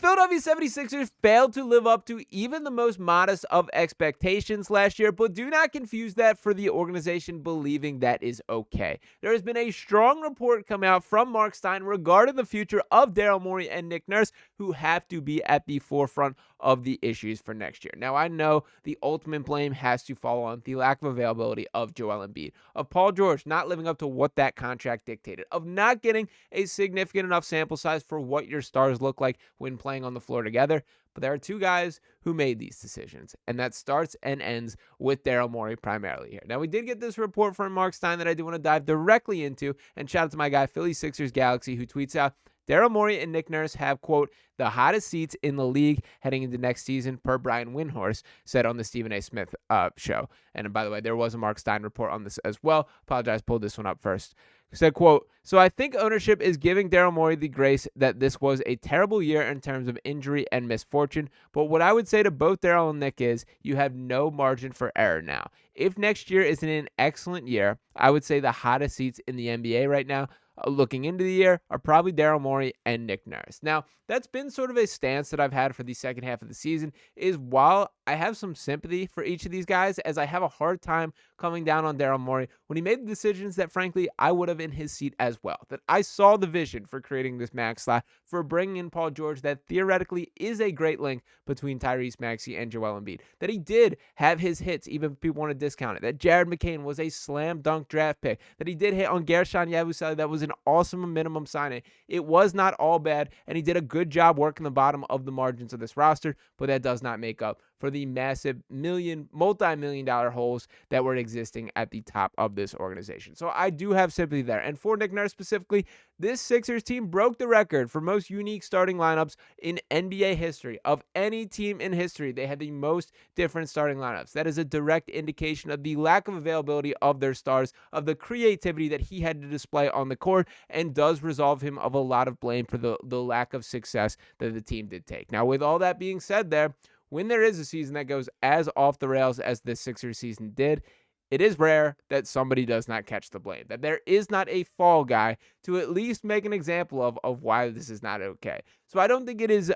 Philadelphia 76ers failed to live up to even the most modest of expectations last year, but do not confuse that for the organization believing that is okay. There has been a strong report come out from Mark Stein regarding the future of Daryl Morey and Nick Nurse, who have to be at the forefront of the issues for next year. Now, I know the ultimate blame has to fall on the lack of availability of Joel Embiid, of Paul George not living up to what that contract dictated, of not getting a significant enough sample size for what your stars look like when playing on the floor together. But there are two guys who made these decisions, and that starts and ends with Daryl Morey primarily here. Now, we did get this report from Mark Stein that I do want to dive directly into, and shout out to my guy, Philly Sixers Galaxy, who tweets out, Daryl Morey and Nick Nurse have, quote, the hottest seats in the league heading into next season, per Brian Windhorst, said on the Stephen A. Smith show. And by the way, there was a Mark Stein report on this as well. Apologize, pulled this one up first. Said, quote, so I think ownership is giving Daryl Morey the grace that this was a terrible year in terms of injury and misfortune. But what I would say to both Daryl and Nick is you have no margin for error now. If next year isn't an excellent year, I would say the hottest seats in the NBA right now, looking into the year, are probably Daryl Morey and Nick Nurse. Now, that's been sort of a stance that I've had for the second half of the season, is while I have some sympathy for each of these guys, as I have a hard time coming down on Daryl Morey when he made the decisions that, frankly, I would have in his seat as well. That I saw the vision for creating this max slot, for bringing in Paul George, that theoretically is a great link between Tyrese Maxey and Joel Embiid. That he did have his hits, even if people want to discount it. That Jared McCain was a slam dunk draft pick. That he did hit on Gershon Yabusele. That was an awesome minimum signing. It was not all bad, and he did a good job working the bottom of the margins of this roster, but that does not make up for the massive multi-million dollar holes that were existing at the top of this organization. So I do have sympathy there. And for Nick Nurse specifically, this Sixers team broke the record for most unique starting lineups in NBA history. Of any team in history, they had the most different starting lineups. That is a direct indication of the lack of availability of their stars, of the creativity that he had to display on the court, and does resolve him of a lot of blame for the lack of success that the team did take. Now, with all that being said there, when there is a season that goes as off the rails as this Sixers season did, it is rare that somebody does not catch the blame, that there is not a fall guy to at least make an example of why this is not okay. So I don't think it is,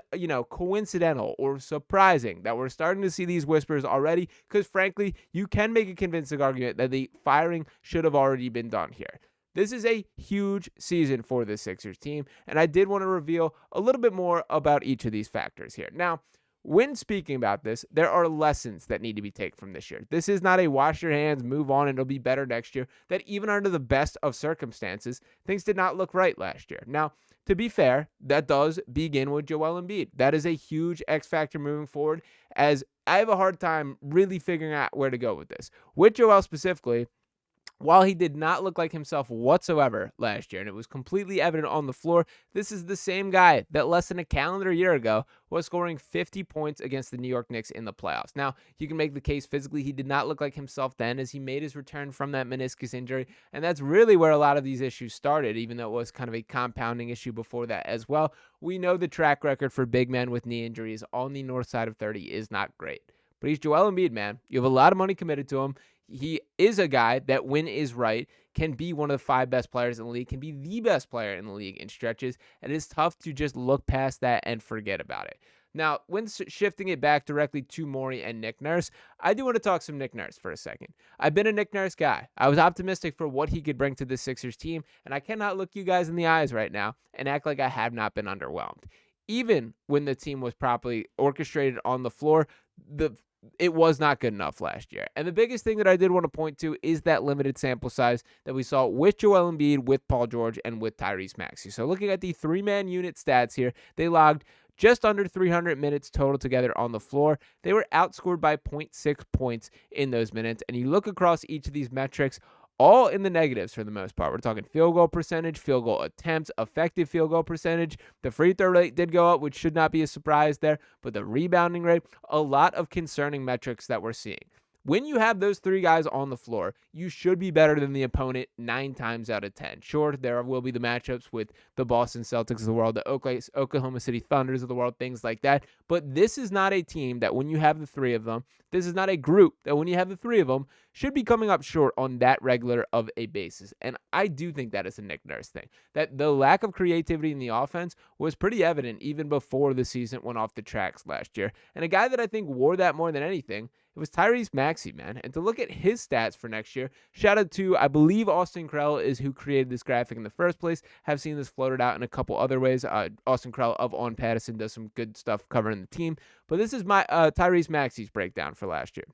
coincidental or surprising that we're starting to see these whispers already, because frankly, you can make a convincing argument that the firing should have already been done here. This is a huge season for the Sixers team, and I did want to reveal a little bit more about each of these factors here. Now, when speaking about this, there are lessons that need to be taken from this year. This is not a wash your hands, move on, and it'll be better next year. That even under the best of circumstances, things did not look right last year. Now, to be fair, that does begin with Joel Embiid. That is a huge X factor moving forward, as I have a hard time really figuring out where to go with this. With Joel specifically, while he did not look like himself whatsoever last year, and it was completely evident on the floor, this is the same guy that less than a calendar year ago was scoring 50 points against the New York Knicks in the playoffs. Now, you can make the case physically he did not look like himself then, as he made his return from that meniscus injury, and that's really where a lot of these issues started, even though it was kind of a compounding issue before that as well. We know the track record for big men with knee injuries on the north side of 30 is not great. But he's Joel Embiid, man. You have a lot of money committed to him. He is a guy that, when is right, can be one of the 5 best players in the league, can be the best player in the league in stretches, and it is tough to just look past that and forget about it. Now, when shifting it back directly to Morey and Nick Nurse, I do want to talk some Nick Nurse for a second. I've been a Nick Nurse guy. I was optimistic for what he could bring to this Sixers team, and I cannot look you guys in the eyes right now and act like I have not been underwhelmed. Even when the team was properly orchestrated on the floor, it was not good enough last year. And the biggest thing that I did want to point to is that limited sample size that we saw with Joel Embiid, with Paul George, and with Tyrese Maxey. So looking at the 3-man unit stats here, they logged just under 300 minutes total together on the floor. They were outscored by 0.6 points in those minutes. And you look across each of these metrics, all in the negatives for the most part. We're talking field goal percentage, field goal attempts, effective field goal percentage. The free throw rate did go up, which should not be a surprise there, but the rebounding rate, a lot of concerning metrics that we're seeing. When you have those three guys on the floor, you should be better than the opponent 9 times out of 10. Sure, there will be the matchups with the Boston Celtics of the world, the Oklahoma City Thunders of the world, things like that. But this is not a team that when you have the three of them, this is not a group that when you have the three of them, should be coming up short on that regular of a basis. And I do think that is a Nick Nurse thing, that the lack of creativity in the offense was pretty evident even before the season went off the tracks last year. And a guy that I think wore that more than anything, it was Tyrese Maxey, man. And to look at his stats for next year, shout out to, I believe Austin Krell is who created this graphic in the first place. Have seen this floated out in a couple other ways. Austin Krell of On Pattison does some good stuff covering the team. But this is my Tyrese Maxey's breakdown for last year.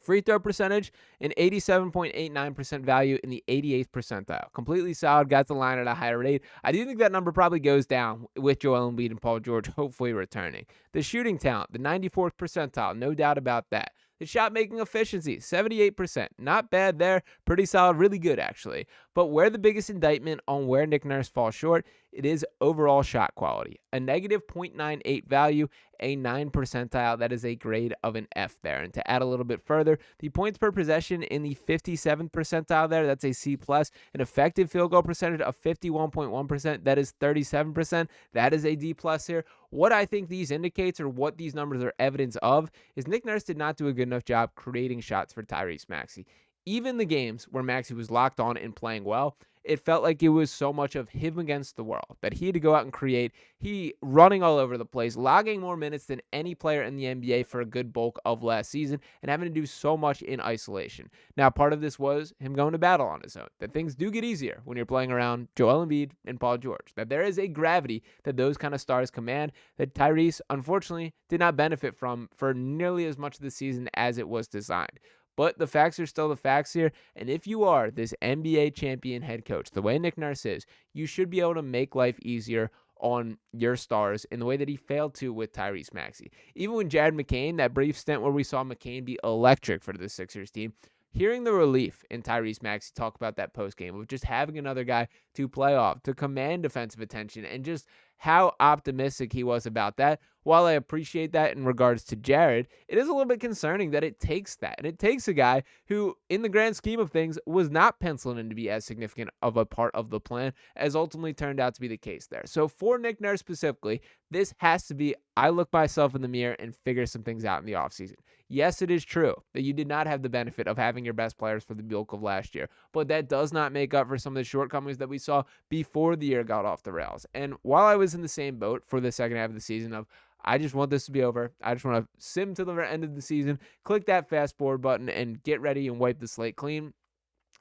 Free throw percentage, an 87.89% value in the 88th percentile. Completely solid, got the line at a higher rate. I do think that number probably goes down with Joel Embiid and Paul George hopefully returning. The shooting talent, the 94th percentile, no doubt about that. The shot-making efficiency, 78%. Not bad there. Pretty solid. Really good, actually. But where the biggest indictment on where Nick Nurse falls short, it is overall shot quality. A negative 0.98 value, a 9 percentile. That is a grade of an F there. And to add a little bit further, the points per possession in the 57th percentile there, that's a C+. An effective field goal percentage of 51.1%. That is 37%. That is a D+ here. What I think these indicates, or what these numbers are evidence of, is Nick Nurse did not do a good enough job creating shots for Tyrese Maxey. Even the games where Maxey was locked on and playing well, it felt like it was so much of him against the world, that he had to go out and create. He running all over the place, logging more minutes than any player in the NBA for a good bulk of last season, and having to do so much in isolation. Now, part of this was him going to battle on his own, that things do get easier when you're playing around Joel Embiid and Paul George, that there is a gravity that those kind of stars command that Tyrese, unfortunately, did not benefit from for nearly as much of the season as it was designed. But the facts are still the facts here, and if you are this NBA champion head coach, the way Nick Nurse is, you should be able to make life easier on your stars in the way that he failed to with Tyrese Maxey. Even when Jared McCain, that brief stint where we saw McCain be electric for the Sixers team, hearing the relief in Tyrese Maxey talk about that postgame of just having another guy to play off, to command defensive attention, and just how optimistic he was about that. While I appreciate that in regards to Jared, it is a little bit concerning that it takes that. And it takes a guy who, in the grand scheme of things, was not penciled in to be as significant of a part of the plan as ultimately turned out to be the case there. So for Nick Nurse specifically, this has to be, I look myself in the mirror and figure some things out in the offseason. Yes, it is true that you did not have the benefit of having your best players for the bulk of last year, but that does not make up for some of the shortcomings that we saw before the year got off the rails. And while I was in the same boat for the second half of the season of, I just want this to be over, I just want to sim to the end of the season, click that fast forward button and get ready and wipe the slate clean,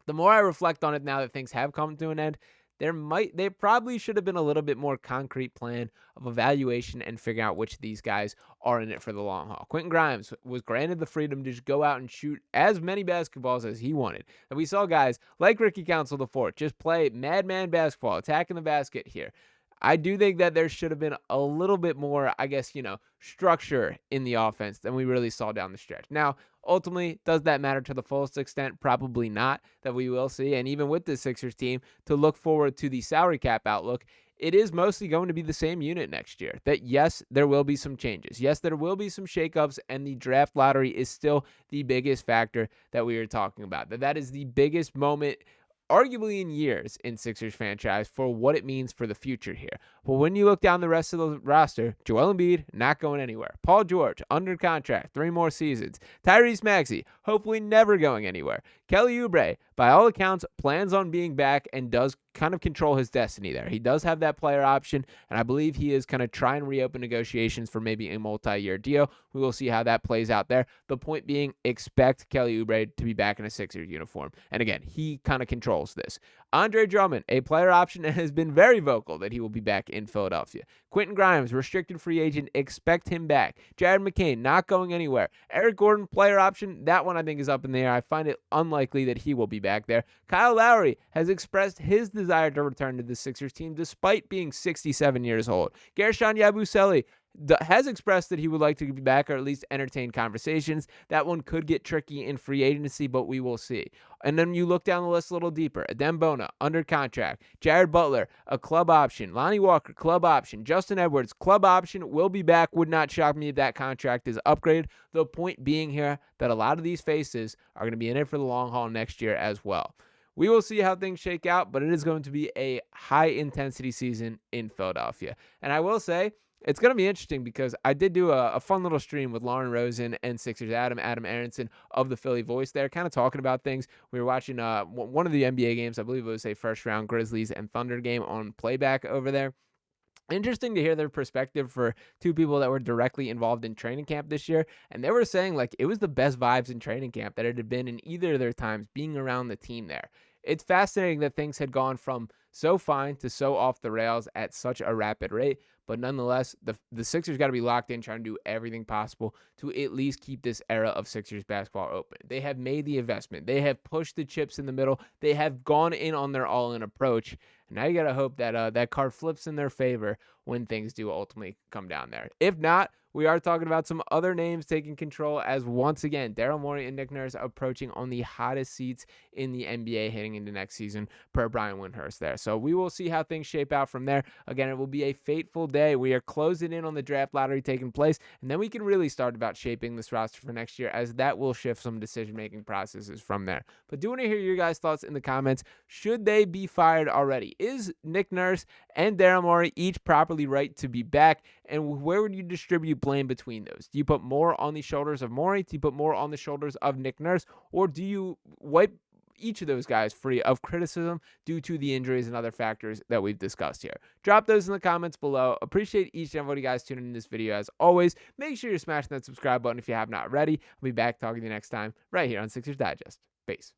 the more I reflect on it now that things have come to an end, there probably should have been a little bit more concrete plan of evaluation and figuring out which of these guys are in it for the long haul. Quentin Grimes was granted the freedom to just go out and shoot as many basketballs as he wanted. And we saw guys like Ricky Council IV just play madman basketball, attacking the basket here. I do think that there should have been a little bit more, structure in the offense than we really saw down the stretch. Now, ultimately, does that matter to the fullest extent? Probably not, that we will see. And even with the Sixers team, to look forward to the salary cap outlook, it is mostly going to be the same unit next year. That, yes, there will be some changes. Yes, there will be some shakeups, and the draft lottery is still the biggest factor that we are talking about. That is the biggest moment arguably in years in Sixers franchise for what it means for the future here. But when you look down the rest of the roster, Joel Embiid, not going anywhere. Paul George, under contract, 3 more seasons. Tyrese Maxey, hopefully never going anywhere. Kelly Oubre, by all accounts, plans on being back and does kind of control his destiny there. He does have that player option, and I believe he is going to try and reopen negotiations for maybe a multi-year deal. We will see how that plays out there. The point being, expect Kelly Oubre to be back in a Sixers uniform. And again, he kind of controls this. Andre Drummond, a player option, and has been very vocal that he will be back in Philadelphia. Quentin Grimes, restricted free agent, expect him back. Jared McCain, not going anywhere. Eric Gordon, player option, that one I think is up in the air. I find it unlikely that he will be back there. Kyle Lowry has expressed his desire to return to the Sixers team despite being 67 years old. Gershon Yabusele, has expressed that he would like to be back or at least entertain conversations. That one could get tricky in free agency, but we will see. And then you look down the list a little deeper. Adem Bona, under contract. Jared Butler, a club option. Lonnie Walker, club option. Justin Edwards, club option, will be back. Would not shock me if that contract is upgraded. The point being here that a lot of these faces are going to be in it for the long haul next year as well. We will see how things shake out, but it is going to be a high-intensity season in Philadelphia. And I will say, it's going to be interesting because I did do a fun little stream with Lauren Rosen and Sixers Adam Aronson of the Philly Voice there, kind of talking about things. We were watching one of the NBA games. I believe it was a first-round Grizzlies and Thunder game on playback over there. Interesting to hear their perspective for two people that were directly involved in training camp this year. And they were saying, like, it was the best vibes in training camp that it had been in either of their times being around the team there. It's fascinating that things had gone from so fine to so off the rails at such a rapid rate. But nonetheless, the Sixers got to be locked in, trying to do everything possible to at least keep this era of Sixers basketball open. They have made the investment. They have pushed the chips in the middle. They have gone in on their all-in approach. And now you got to hope that that card flips in their favor when things do ultimately come down there. If not, we are talking about some other names taking control as once again, Daryl Morey and Nick Nurse approaching on the hottest seats in the NBA heading into next season per Brian Windhorst there. So we will see how things shape out from there. Again, it will be a fateful day. We are closing in on the draft lottery taking place, and then we can really start about shaping this roster for next year, as that will shift some decision-making processes from there. But do want to hear your guys' thoughts in the comments. Should they be fired already? Is Nick Nurse and Daryl Morey each properly right to be back? And where would you distribute blame between those? Do you put more on the shoulders of Morey? Do you put more on the shoulders of Nick Nurse? Or do you wipe each of those guys free of criticism due to the injuries and other factors that we've discussed here? Drop those in the comments below. Appreciate each and every one of you guys tuning in this video as always. Make sure you're smashing that subscribe button if you have not already. I'll be back talking to you next time right here on Sixers Digest. Peace.